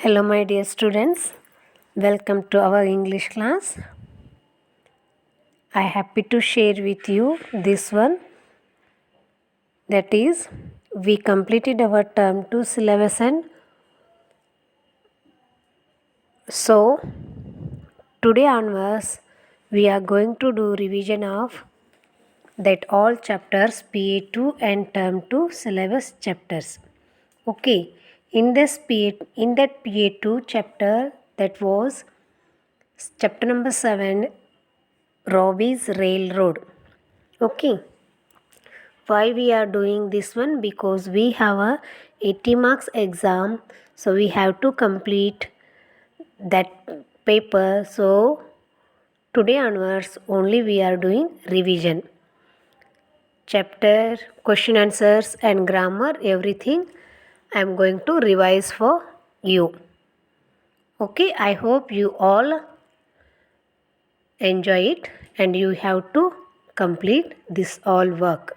Hello, my dear students. Welcome to our English class. I am happy to share with you this one. That is, we completed our term 2 syllabus, and so today onwards we are going to do revision of that all chapters PA2 and term 2 syllabus chapters. Okay, in that PA2 chapter, that was chapter number 7, Robbie's Railroad. Okay, why we are doing this one? Because we have a 80 marks exam, so we have to complete that paper. So today onwards only we are doing revision, chapter, question answers and grammar, everything I am going to revise for you. Okay, I hope you all enjoy it and you have to complete this all work.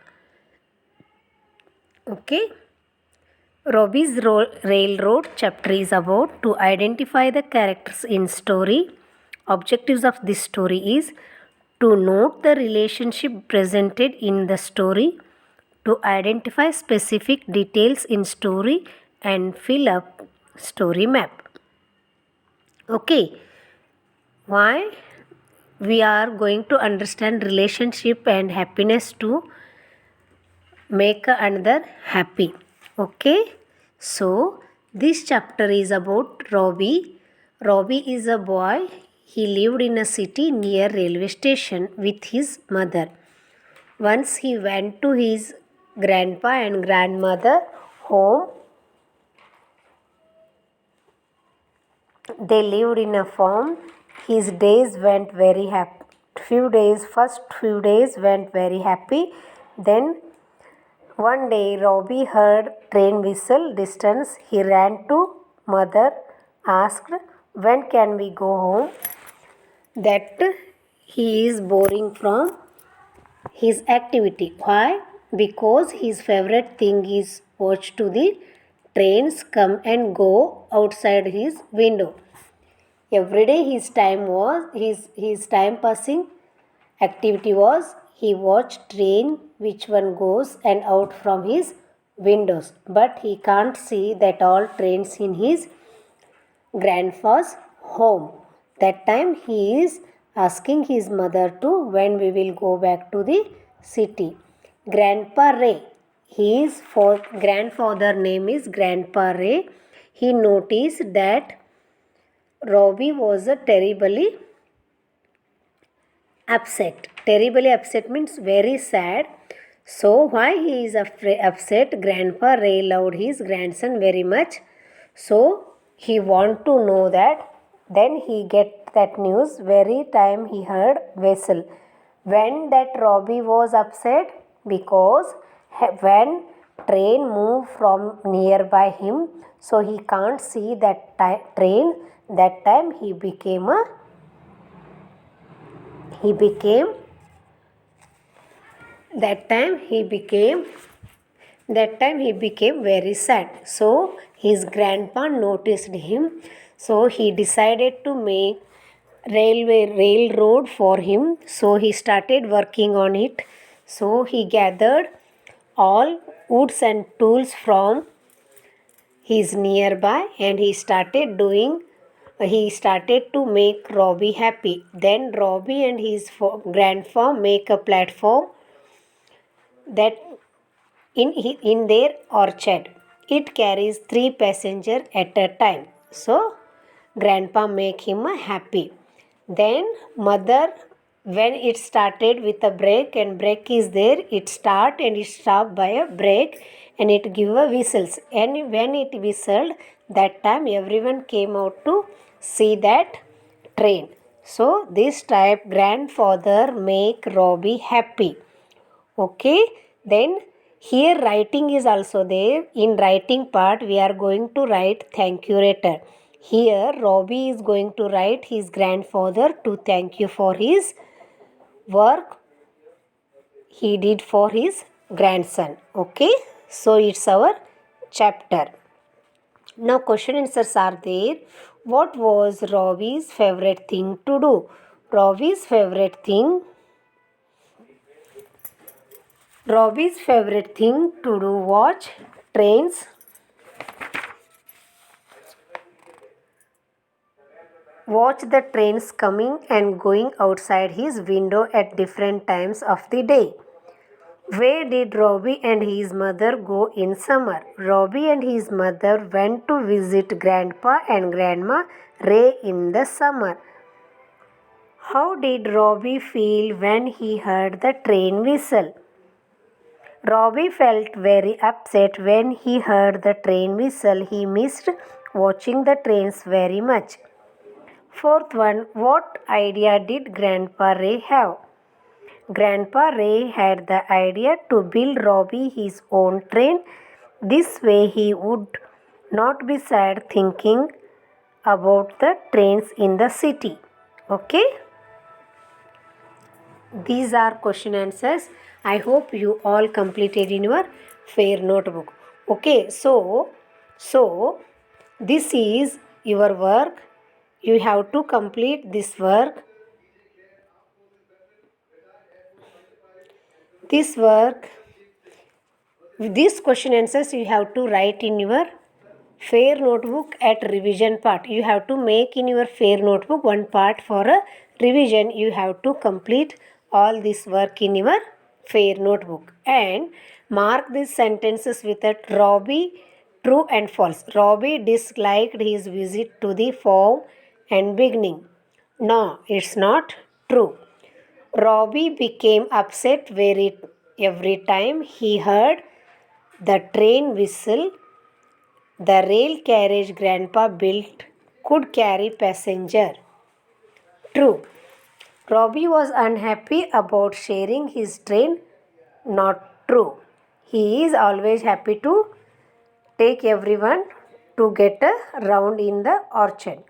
Okay, Robbie's Railroad chapter is about to identify the characters in story. Objectives of this story is to note the relationship presented in the story, to identify specific details in story and fill up story map. Okay, why we are going to understand relationship and happiness to make another happy. Okay, so this chapter is about Robbie. Robbie is a boy. He lived in a city near railway station with his mother. Once he went to his grandpa and grandmother home. They lived in a farm. His days went very happy. First few days went very happy. Then one day Robbie heard train whistle distance. He ran to mother, asked, "When can we go home?" That he is boring from his activity. Why? Because his favorite thing is watch to the trains come and go outside his window. Every day his time passing activity was he watched train which one goes and out from his windows, but he can't see that all trains in his grandpa's home. That time he is asking his mother to when we will go back to the city. Grandpa Ray, his grandfather name is Grandpa Ray. He noticed that Robbie was a terribly upset. Terribly upset means very sad. So why he is upset? Grandpa Ray loved his grandson very much. So he want to know that. Then he get that news very time he heard whistle. When that Robbie was upset? Because when train moved from nearby him, so he can't see that train. That time he became very sad. So his grandpa noticed him. So he decided to make railroad for him. So he started working on it. So he gathered all woods and tools from his nearby and he started to make Robbie happy. Then Robbie and his grandpa make a platform that in their orchard. It carries 3 passengers at a time. So grandpa make him happy. Then mother, when it started with a brake and brake is there, it start and it stop by a brake and it give a whistles. And when it whistled, that time everyone came out to see that train. So this type grandfather make Robbie happy. Okay, then here writing is also there. In writing part we are going to write thank you letter. Here Robbie is going to write his grandfather to thank you for his work he did for his grandson. Okay, so it's our chapter. Now question answers are there. What was Robbie's favorite thing to do? Robbie's favorite thing to do, watch trains, watch the trains coming and going outside his window at different times of the day. Where did Robbie and his mother go in summer? Robbie and his mother went to visit Grandpa and Grandma Ray in the summer. How did Robbie feel when he heard the train whistle? Robbie felt very upset when he heard the train whistle. He missed watching the trains very much. Fourth one, what idea did Grandpa Ray have? Grandpa Ray had the idea to build Robbie his own train. This way he would not be sad thinking about the trains in the city. Okay? These are question answers. I hope you all completed in your fair notebook. Okay, so this is your work. You have to complete this work. These question answers you have to write in your fair notebook at revision part. You have to make in your fair notebook one part for a revision. You have to complete all this work in your fair notebook and mark these sentences with a Robbie true and false. Robbie disliked his visit to the farm and beginning. No, it's not true. Robbie became upset every time he heard the train whistle. The rail carriage Grandpa built could carry passenger. True. Robbie was unhappy about sharing his train. Not true. He is always happy to take everyone to get a round in the orchard.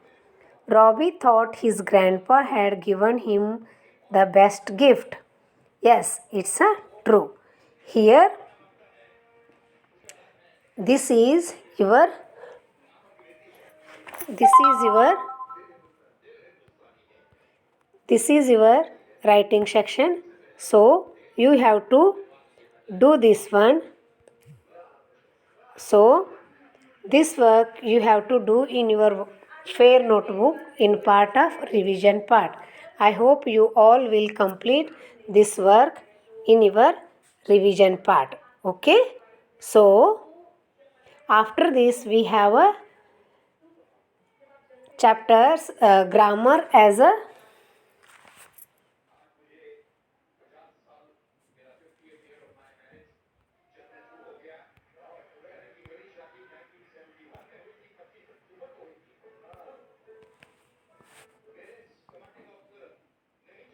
Robbie thought his grandpa had given him the best gift. Yes, it's true. Here, this is your writing section. So you have to do this one. So this work you have to do in your fair notebook in part of revision part. I hope you all will complete this work in your revision part. Okay? So after this we have a chapters grammar as a